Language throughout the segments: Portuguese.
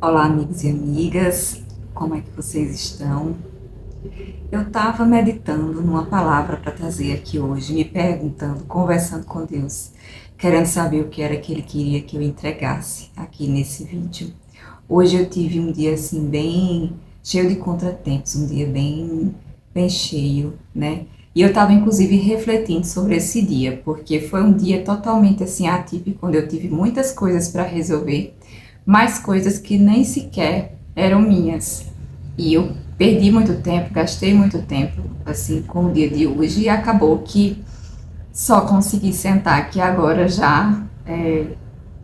Olá, amigos e amigas, como é que vocês estão? Eu estava meditando numa palavra para trazer aqui hoje, me perguntando, conversando com Deus, querendo saber o que era que Ele queria que eu entregasse aqui nesse vídeo. Hoje eu tive um dia assim bem cheio de contratempos, um dia bem cheio, né? E eu estava inclusive refletindo sobre esse dia, porque foi um dia totalmente assim atípico, onde eu tive muitas coisas para resolver, mais coisas que nem sequer eram minhas. E eu perdi muito tempo, gastei muito tempo, assim, com o dia de hoje, e acabou que só consegui sentar aqui agora já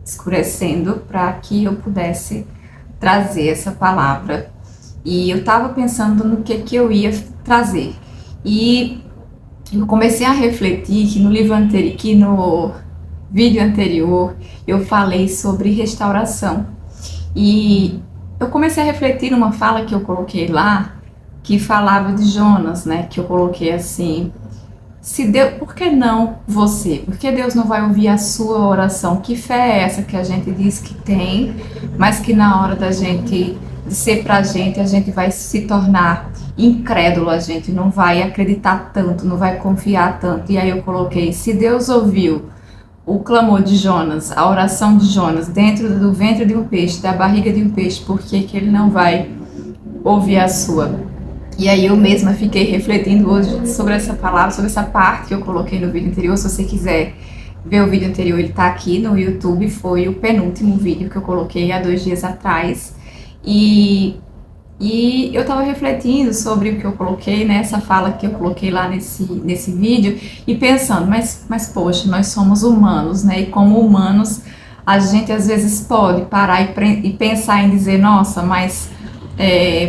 escurecendo para que eu pudesse trazer essa palavra. E eu estava pensando no que eu ia trazer. E eu comecei a refletir que no livro anterior, que no vídeo anterior, eu falei sobre restauração. E eu comecei a refletir numa fala que eu coloquei lá, que falava de Jonas, né? Que eu coloquei assim: se Deus, por que não você? Por que Deus não vai ouvir a sua oração? Que fé é essa que a gente diz que tem, mas que na hora da gente de ser pra gente, a gente vai se tornar incrédulo, a gente não vai acreditar tanto, não vai confiar tanto. E aí eu coloquei: se Deus ouviu o clamor de Jonas, a oração de Jonas, dentro do ventre de um peixe, da barriga de um peixe, por que que ele não vai ouvir a sua? E aí eu mesma fiquei refletindo hoje sobre essa palavra, sobre essa parte que eu coloquei no vídeo anterior. Se você quiser ver o vídeo anterior, ele tá aqui no YouTube, foi o penúltimo vídeo que eu coloquei há 2 dias atrás. E eu estava refletindo sobre o que eu coloquei, né, essa fala que eu coloquei lá nesse vídeo, e pensando, mas poxa, nós somos humanos, né, e como humanos, a gente às vezes pode parar e pensar em dizer, nossa, mas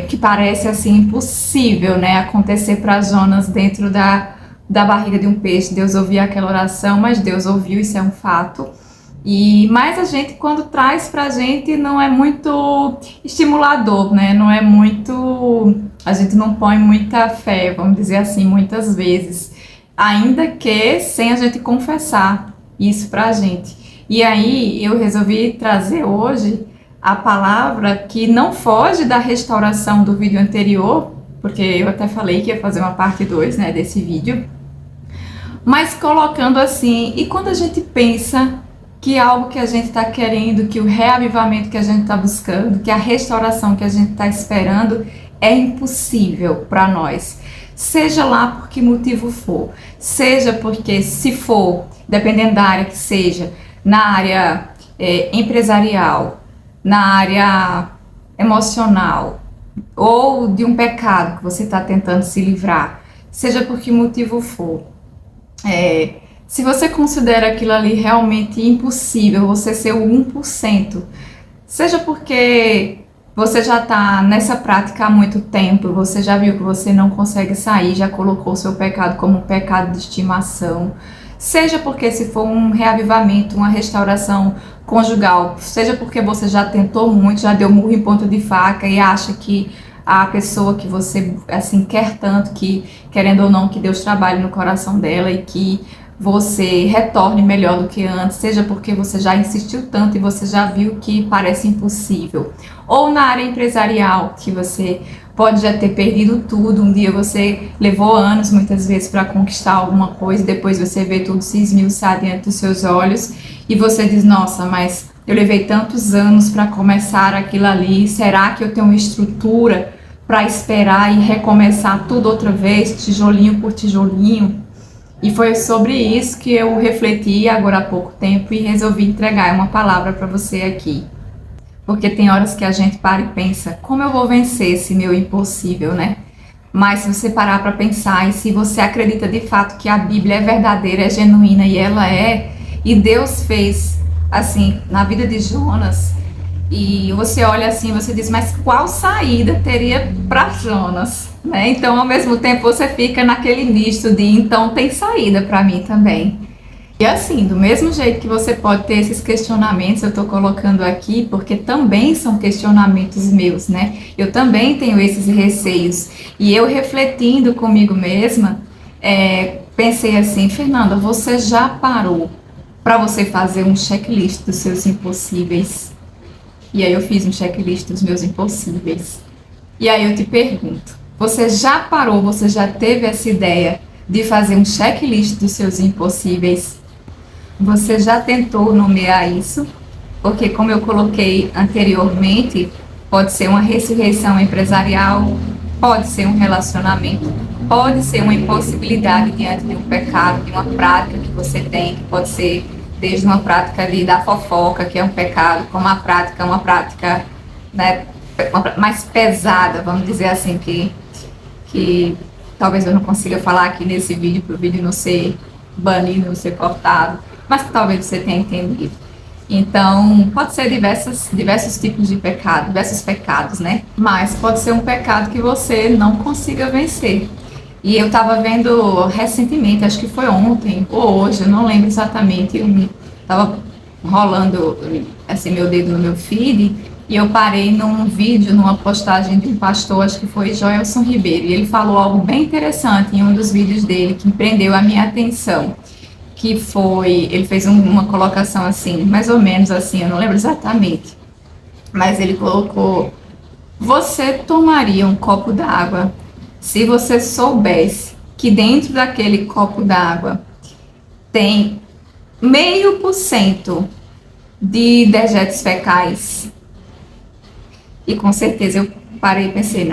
que parece assim impossível, né, acontecer para Jonas dentro da barriga de um peixe. Deus ouvia aquela oração, mas Deus ouviu, isso é um fato. Mas a gente, quando traz pra gente, não é muito estimulador, né? Não é muito. A gente não põe muita fé, vamos dizer assim, muitas vezes. Ainda que sem a gente confessar isso pra gente. E aí eu resolvi trazer hoje a palavra que não foge da restauração do vídeo anterior, porque eu até falei que ia fazer uma parte 2, né, desse vídeo. Mas colocando assim, e quando a gente pensa que algo que a gente está querendo, que o reavivamento que a gente está buscando, que a restauração que a gente está esperando é impossível para nós, seja lá por que motivo for, seja porque, se for, dependendo da área que seja, na área empresarial, na área emocional, ou de um pecado que você está tentando se livrar, seja por que motivo for, se você considera aquilo ali realmente impossível, você ser o 1%, seja porque você já está nessa prática há muito tempo, você já viu que você não consegue sair, já colocou o seu pecado como um pecado de estimação, seja porque se for um reavivamento, uma restauração conjugal, seja porque você já tentou muito, já deu murro em ponta de faca e acha que a pessoa que você assim quer tanto, que querendo ou não que Deus trabalhe no coração dela e que você retorne melhor do que antes, seja porque você já insistiu tanto e você já viu que parece impossível. Ou na área empresarial, que você pode já ter perdido tudo, um dia você levou anos muitas vezes para conquistar alguma coisa, depois você vê tudo se esmiuçar diante dos seus olhos e você diz, nossa, mas eu levei tantos anos para começar aquilo ali, será que eu tenho uma estrutura para esperar e recomeçar tudo outra vez, tijolinho por tijolinho? E foi sobre isso que eu refleti agora há pouco tempo e resolvi entregar uma palavra para você aqui. Porque tem horas que a gente para e pensa, como eu vou vencer esse meu impossível, né? Mas se você parar para pensar e se você acredita de fato que a Bíblia é verdadeira, é genuína e ela é, e Deus fez assim na vida de Jonas, e você olha assim, você diz, mas qual saída teria para Jonas? Né? Então, ao mesmo tempo, você fica naquele misto de, então tem saída para mim também. E assim, do mesmo jeito que você pode ter esses questionamentos, eu estou colocando aqui, porque também são questionamentos meus, né? Eu também tenho esses receios. E eu refletindo comigo mesma, pensei assim, Fernanda, você já parou para você fazer um checklist dos seus impossíveis? E aí eu fiz um checklist dos meus impossíveis. E aí eu te pergunto, você já parou, você já teve essa ideia de fazer um checklist dos seus impossíveis? Você já tentou nomear isso? Porque, como eu coloquei anteriormente, pode ser uma ressurreição empresarial, pode ser um relacionamento, pode ser uma impossibilidade diante de um pecado, de uma prática que você tem, que pode ser desde uma prática da fofoca, que é um pecado, como uma prática, né, mais pesada, vamos dizer assim, que talvez eu não consiga falar aqui nesse vídeo, para o vídeo não ser banido, não ser cortado, mas que talvez você tenha entendido. Então, pode ser diversos tipos de pecado, diversos pecados, né? Mas pode ser um pecado que você não consiga vencer. E eu estava vendo recentemente, acho que foi ontem ou hoje, eu não lembro exatamente, estava rolando assim, meu dedo no meu feed e eu parei num vídeo, numa postagem de um pastor, acho que foi Joelson Ribeiro, e ele falou algo bem interessante em um dos vídeos dele que prendeu a minha atenção. Que foi, ele fez uma colocação assim, mais ou menos assim, eu não lembro exatamente, mas ele colocou: você tomaria um copo d'água se você soubesse que dentro daquele copo d'água tem 0,5% de dejetos fecais? E com certeza eu parei e pensei,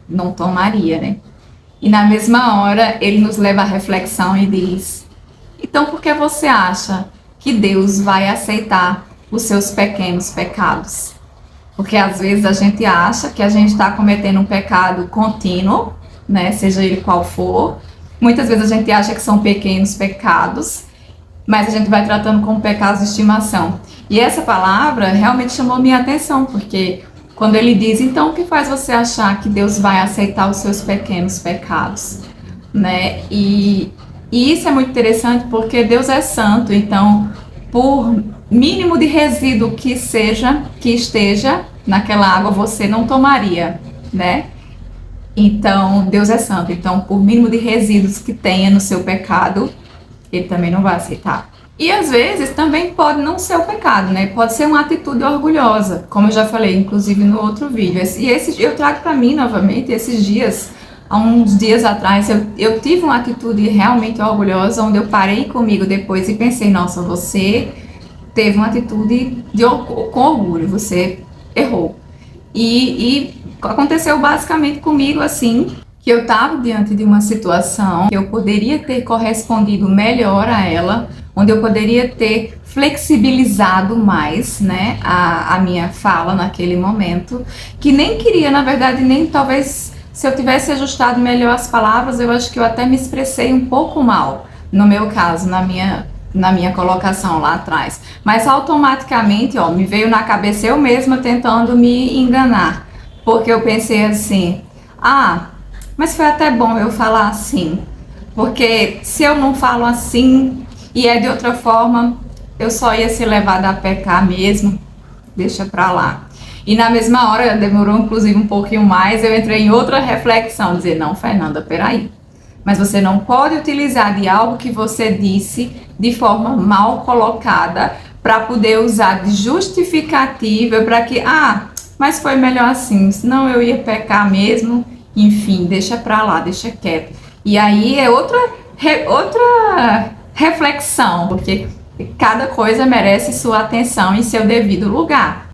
não tomaria, né? E na mesma hora ele nos leva à reflexão e diz: então, por que você acha que Deus vai aceitar os seus pequenos pecados? Porque às vezes a gente acha que a gente está cometendo um pecado contínuo, né? Seja ele qual for. Muitas vezes a gente acha que são pequenos pecados, mas a gente vai tratando como pecados de estimação. E essa palavra realmente chamou minha atenção, porque quando ele diz, então, o que faz você achar que Deus vai aceitar os seus pequenos pecados, né? E isso é muito interessante porque Deus é santo, então, por mínimo de resíduo que esteja naquela água, você não tomaria, né? Então, Deus é santo, então, por mínimo de resíduos que tenha no seu pecado, ele também não vai aceitar. E às vezes também pode não ser o pecado, né? Pode ser uma atitude orgulhosa, como eu já falei, inclusive no outro vídeo. E eu trago para mim novamente esses dias. Há uns dias atrás eu tive uma atitude realmente orgulhosa, onde eu parei comigo depois e pensei, nossa, você teve uma atitude com orgulho, você errou. E aconteceu basicamente comigo assim, que eu estava diante de uma situação que eu poderia ter correspondido melhor a ela, onde eu poderia ter flexibilizado mais, né, a minha fala naquele momento, que nem queria, na verdade, nem talvez... Se eu tivesse ajustado melhor as palavras, eu acho que eu até me expressei um pouco mal, no meu caso, na minha colocação lá atrás. Mas automaticamente, me veio na cabeça eu mesma tentando me enganar. Porque eu pensei assim, mas foi até bom eu falar assim. Porque se eu não falo assim e é de outra forma, eu só ia ser levada a pecar mesmo. Deixa pra lá. E na mesma hora, demorou inclusive um pouquinho mais, eu entrei em outra reflexão, dizer, não, Fernanda, peraí. Mas você não pode utilizar de algo que você disse de forma mal colocada para poder usar de justificativa para que, mas foi melhor assim, senão eu ia pecar mesmo, enfim, deixa pra lá, deixa quieto. E aí é outra reflexão, porque cada coisa merece sua atenção em seu devido lugar.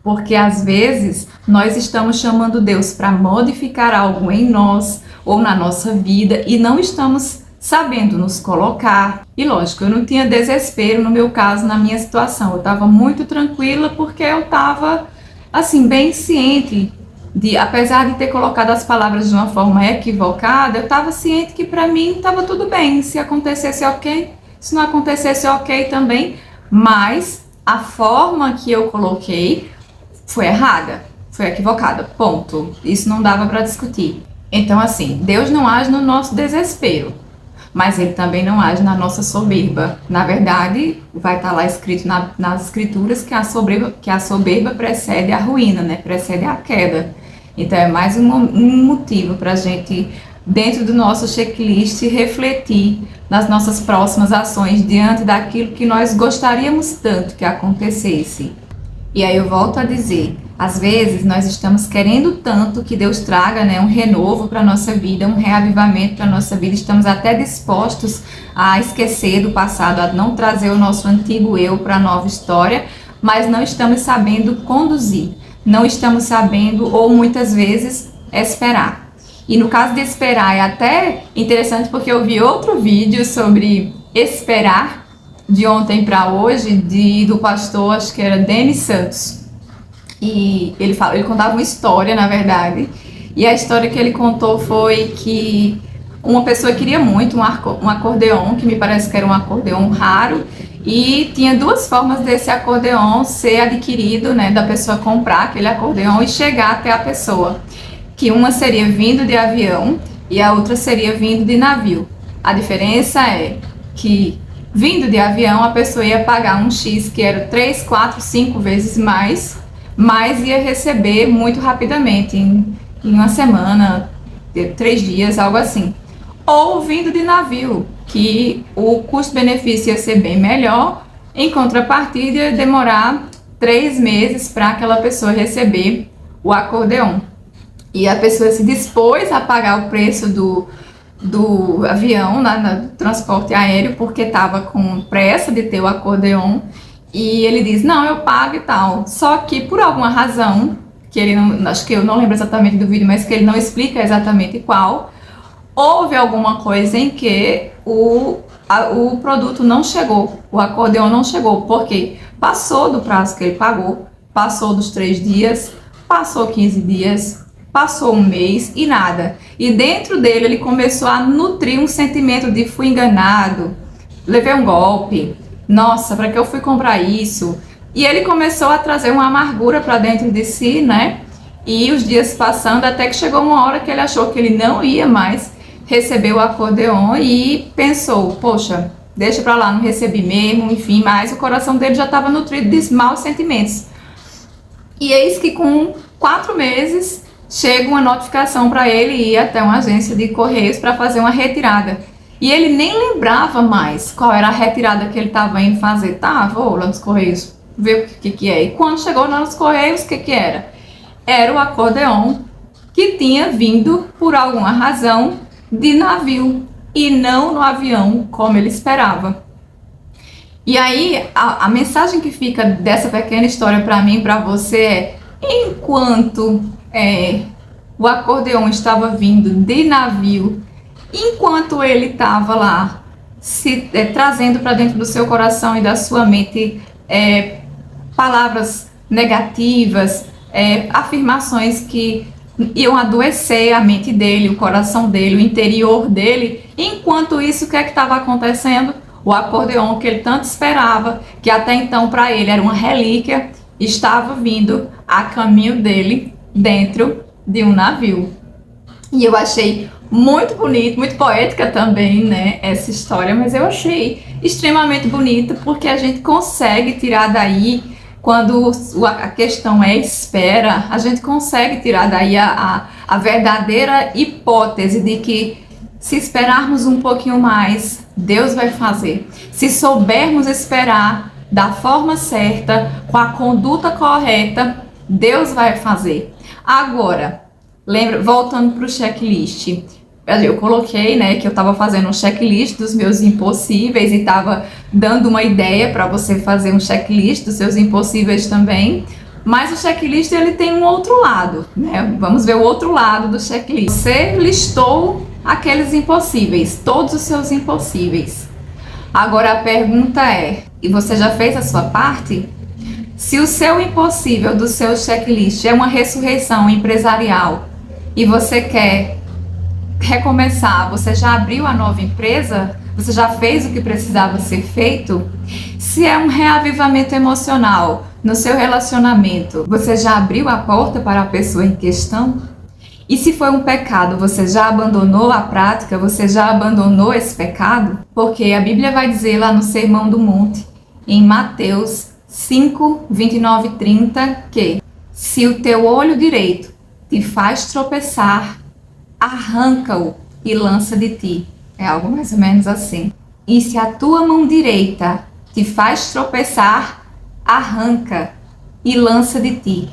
Porque às vezes nós estamos chamando Deus para modificar algo em nós ou na nossa vida e não estamos sabendo nos colocar. E lógico, eu não tinha desespero no meu caso, na minha situação. Eu estava muito tranquila porque eu estava assim, bem ciente de, apesar de ter colocado as palavras de uma forma equivocada, eu estava ciente que para mim estava tudo bem. Se acontecesse, ok. Se não acontecesse, ok também. Mas a forma que eu coloquei foi errada, foi equivocada, ponto. Isso não dava para discutir. Então, assim, Deus não age no nosso desespero, mas Ele também não age na nossa soberba. Na verdade, vai estar lá escrito nas escrituras que a soberba precede a ruína, né? Precede a queda. Então, é mais um motivo para a gente, dentro do nosso checklist, refletir nas nossas próximas ações diante daquilo que nós gostaríamos tanto que acontecesse. E aí eu volto a dizer, às vezes nós estamos querendo tanto que Deus traga, né, um renovo para a nossa vida, um reavivamento para a nossa vida, estamos até dispostos a esquecer do passado, a não trazer o nosso antigo eu para a nova história, mas não estamos sabendo conduzir, não estamos sabendo, ou muitas vezes, esperar. E no caso de esperar é até interessante porque eu vi outro vídeo sobre esperar, de ontem para hoje, do pastor, acho que era Denis Santos. E ele contava uma história, na verdade, e a história que ele contou foi que uma pessoa queria muito um acordeon, que me parece que era um acordeon raro, e tinha duas formas desse acordeon ser adquirido, né, da pessoa comprar aquele acordeon e chegar até a pessoa, que uma seria vindo de avião e a outra seria vindo de navio. A diferença é que vindo de avião a pessoa ia pagar um X que era 3, 4, 5 vezes mais, mas ia receber muito rapidamente, em uma semana, 3 dias, algo assim. Ou vindo de navio, que o custo-benefício ia ser bem melhor, em contrapartida ia demorar 3 meses para aquela pessoa receber o acordeon. E a pessoa se dispôs a pagar o preço do avião, do transporte aéreo, porque estava com pressa de ter o acordeon. E ele diz, não, eu pago e tal. Só que por alguma razão, que ele não, acho que eu não lembro exatamente do vídeo, mas que ele não explica exatamente qual, houve alguma coisa em que o produto não chegou, o acordeon não chegou, porque passou do prazo que ele pagou, passou dos 3 dias, passou 15 dias, passou um mês e nada. E dentro dele ele começou a nutrir um sentimento de fui enganado, levei um golpe, nossa, para que eu fui comprar isso? E ele começou a trazer uma amargura para dentro de si, né? E os dias passando, até que chegou uma hora que ele achou que ele não ia mais receber o acordeon e pensou, poxa, deixa pra lá, não recebi mesmo, enfim, mas o coração dele já estava nutrido de maus sentimentos. E eis que com 4 meses chega uma notificação para ele ir até uma agência de correios para fazer uma retirada. E ele nem lembrava mais qual era a retirada que ele estava indo fazer. Tá, vou lá nos correios ver o que é. E quando chegou lá nos correios, o que era? Era o acordeon que tinha vindo, por alguma razão, de navio e não no avião como ele esperava. E aí a mensagem que fica dessa pequena história para mim e para você é: enquanto o acordeon estava vindo de navio, enquanto ele estava lá trazendo para dentro do seu coração e da sua mente palavras negativas, afirmações que iam adoecer a mente dele, o coração dele, o interior dele. Enquanto isso, o que é que estava acontecendo? O acordeon que ele tanto esperava, que até então para ele era uma relíquia, estava vindo a caminho dele dentro de um navio. E eu achei muito bonito, muito poética também, né, essa história, mas eu achei extremamente bonita porque a gente consegue tirar daí, quando a questão é espera, a gente consegue tirar daí a verdadeira hipótese de que se esperarmos um pouquinho mais, Deus vai fazer. Se soubermos esperar da forma certa, com a conduta correta, Deus vai fazer. Agora, lembra, voltando para o checklist, eu coloquei, né, que eu estava fazendo um checklist dos meus impossíveis e estava dando uma ideia para você fazer um checklist dos seus impossíveis também. Mas o checklist ele tem um outro lado, né? Vamos ver o outro lado do checklist. Você listou aqueles impossíveis, todos os seus impossíveis. Agora a pergunta é: e você já fez a sua parte? Se o seu impossível do seu checklist é uma ressurreição empresarial e você quer recomeçar, você já abriu a nova empresa? Você já fez o que precisava ser feito? Se é um reavivamento emocional no seu relacionamento, você já abriu a porta para a pessoa em questão? E se foi um pecado, você já abandonou a prática? Você já abandonou esse pecado? Porque a Bíblia vai dizer lá no Sermão do Monte, em Mateus 5, 29 e 30, que se o teu olho direito te faz tropeçar, arranca-o e lança de ti. É algo mais ou menos assim. E se a tua mão direita te faz tropeçar, arranca e lança de ti.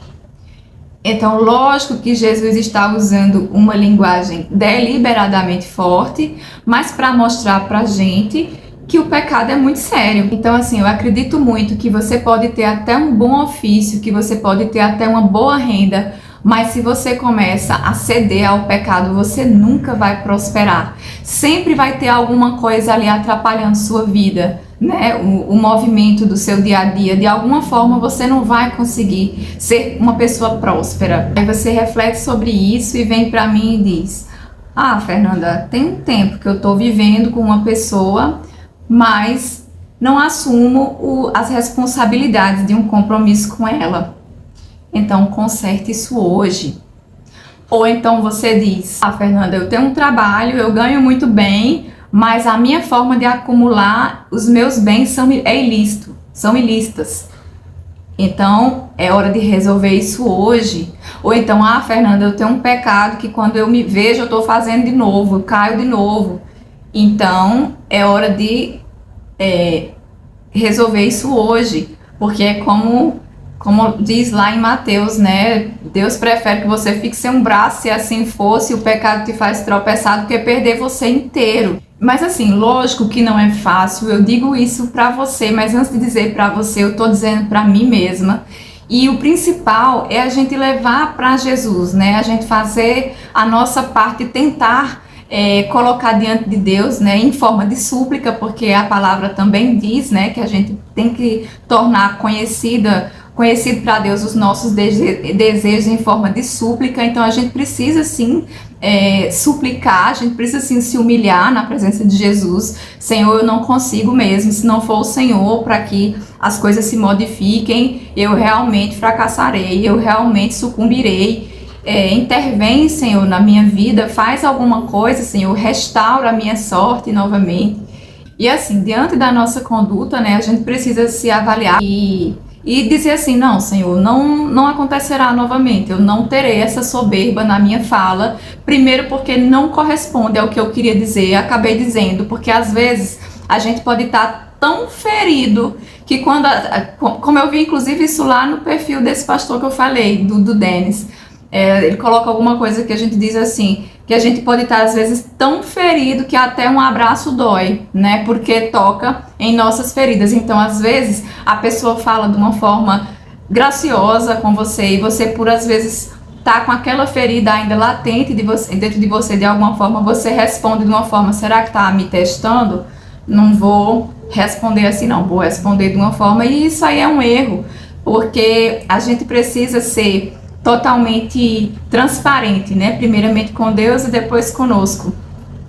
Então, lógico que Jesus está usando uma linguagem deliberadamente forte, mas para mostrar para a gente que o pecado é muito sério. Então, assim, eu acredito muito que você pode ter até um bom ofício, que você pode ter até uma boa renda, mas se você começa a ceder ao pecado, você nunca vai prosperar. Sempre vai ter alguma coisa ali atrapalhando sua vida, né? O movimento do seu dia a dia. De alguma forma você não vai conseguir ser uma pessoa próspera. Aí você reflete sobre isso e vem para mim e diz: ah, Fernanda, tem um tempo que eu tô vivendo com uma pessoa, mas não assumo as responsabilidades de um compromisso com ela. Então, conserte isso hoje. Ou então você diz: ah, Fernanda, eu tenho um trabalho, eu ganho muito bem, mas a minha forma de acumular os meus bens são ilícitas. Então, é hora de resolver isso hoje. Ou então: ah, Fernanda, eu tenho um pecado que quando eu me vejo, eu estou fazendo de novo, eu caio de novo. Então, é hora de resolver isso hoje. Porque é como diz lá em Mateus, né? Deus prefere que você fique sem um braço, se assim fosse, o pecado te faz tropeçar, do que perder você inteiro. Mas assim, lógico que não é fácil, eu digo isso pra você, mas antes de dizer pra você, eu tô dizendo pra mim mesma. E o principal é a gente levar pra Jesus, né? A gente fazer a nossa parte e tentar colocar diante de Deus, né, em forma de súplica, porque a palavra também diz, né, que a gente tem que tornar conhecido para Deus os nossos desejos em forma de súplica. Então a gente precisa sim suplicar, a gente precisa sim se humilhar na presença de Jesus. Senhor, eu não consigo mesmo, se não for o Senhor para que as coisas se modifiquem, eu realmente fracassarei, eu realmente sucumbirei. Intervém, Senhor, na minha vida, faz alguma coisa, Senhor, restaura a minha sorte novamente. E assim, diante da nossa conduta, né, a gente precisa se avaliar e dizer assim: não, Senhor, não acontecerá novamente, eu não terei essa soberba na minha fala, primeiro porque não corresponde ao que eu queria dizer, acabei dizendo, porque às vezes a gente pode estar tão ferido que quando, como eu vi inclusive isso lá no perfil desse pastor que eu falei, do Denis, ele coloca alguma coisa que a gente diz assim, que a gente pode estar às vezes tão ferido que até um abraço dói, né? Porque toca em nossas feridas. Então, às vezes, a pessoa fala de uma forma graciosa com você e você, por às vezes, tá com aquela ferida ainda latente dentro de você, de alguma forma, você responde de uma forma: será que tá me testando? Não vou responder assim, não. Vou responder de uma forma, e isso aí é um erro, porque a gente precisa ser totalmente transparente, né? Primeiramente com Deus e depois conosco.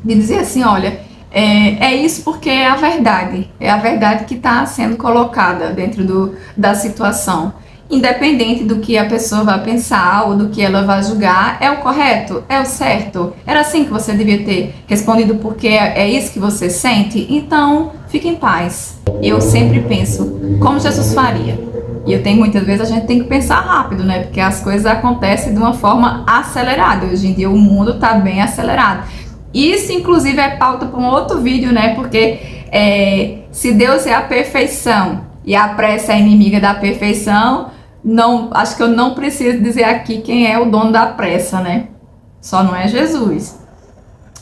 De dizer assim: olha, é isso porque é a verdade que está sendo colocada dentro da situação. Independente do que a pessoa vai pensar ou do que ela vai julgar, é o correto? É o certo? Era assim que você devia ter respondido porque é isso que você sente? Então, fique em paz. Eu sempre penso como Jesus faria. E eu tenho muitas vezes, a gente tem que pensar rápido, né? Porque as coisas acontecem de uma forma acelerada. Hoje em dia o mundo está bem acelerado. Isso, inclusive, é pauta para um outro vídeo, né? Porque se Deus é a perfeição e a pressa é inimiga da perfeição, acho que eu não preciso dizer aqui quem é o dono da pressa, né? Só não é Jesus.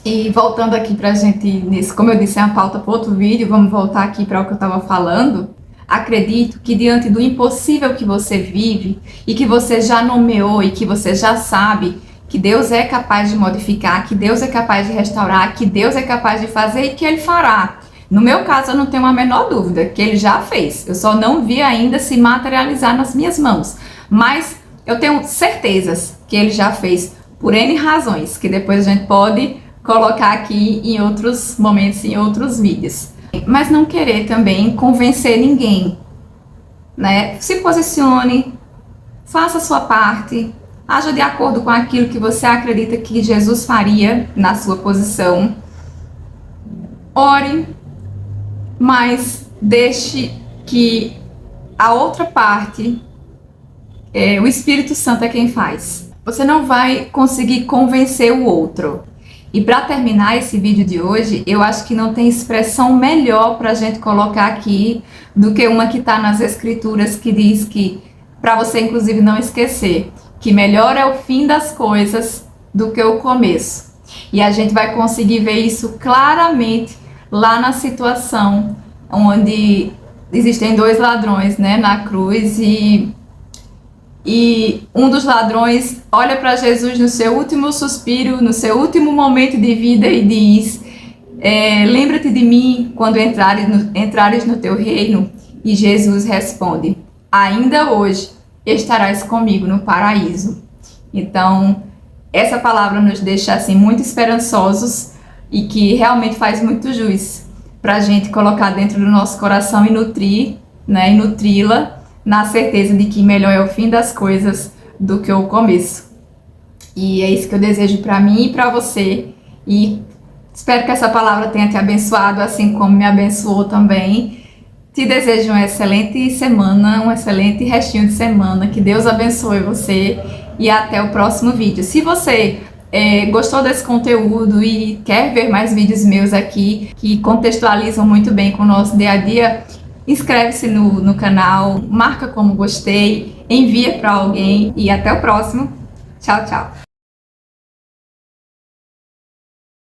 E voltando aqui pra gente, como eu disse, é uma pauta para outro vídeo, vamos voltar aqui para o que eu estava falando. Acredito que diante do impossível que você vive e que você já nomeou e que você já sabe que Deus é capaz de modificar, que Deus é capaz de restaurar, que Deus é capaz de fazer e que Ele fará. No meu caso, eu não tenho a menor dúvida que Ele já fez. Eu só não vi ainda se materializar nas minhas mãos. Mas eu tenho certezas que Ele já fez por N razões, que depois a gente pode colocar aqui em outros momentos, em outros vídeos. Mas não querer também convencer ninguém, né? Se posicione, faça a sua parte, haja de acordo com aquilo que você acredita que Jesus faria na sua posição. Ore, mas deixe que a outra parte, o Espírito Santo é quem faz. Você não vai conseguir convencer o outro. E para terminar esse vídeo de hoje, eu acho que não tem expressão melhor para a gente colocar aqui do que uma que está nas Escrituras, que diz que para você inclusive não esquecer que melhor é o fim das coisas do que o começo. E a gente vai conseguir ver isso claramente lá na situação onde existem dois ladrões, né, na cruz, e um dos ladrões olha para Jesus no seu último suspiro, no seu último momento de vida e diz: lembra-te de mim quando entrares no teu reino. E Jesus responde: ainda hoje estarás comigo no paraíso. Então, essa palavra nos deixa assim muito esperançosos e que realmente faz muito jus para a gente colocar dentro do nosso coração e nutrir, né, e nutri-la na certeza de que melhor é o fim das coisas do que o começo. E é isso que eu desejo para mim e para você. E espero que essa palavra tenha te abençoado, assim como me abençoou também. Te desejo uma excelente semana, um excelente restinho de semana. Que Deus abençoe você e até o próximo vídeo. Se você gostou desse conteúdo e quer ver mais vídeos meus aqui que contextualizam muito bem com o nosso dia a dia, inscreve-se no canal, marca como gostei, envia para alguém e até o próximo. Tchau, tchau!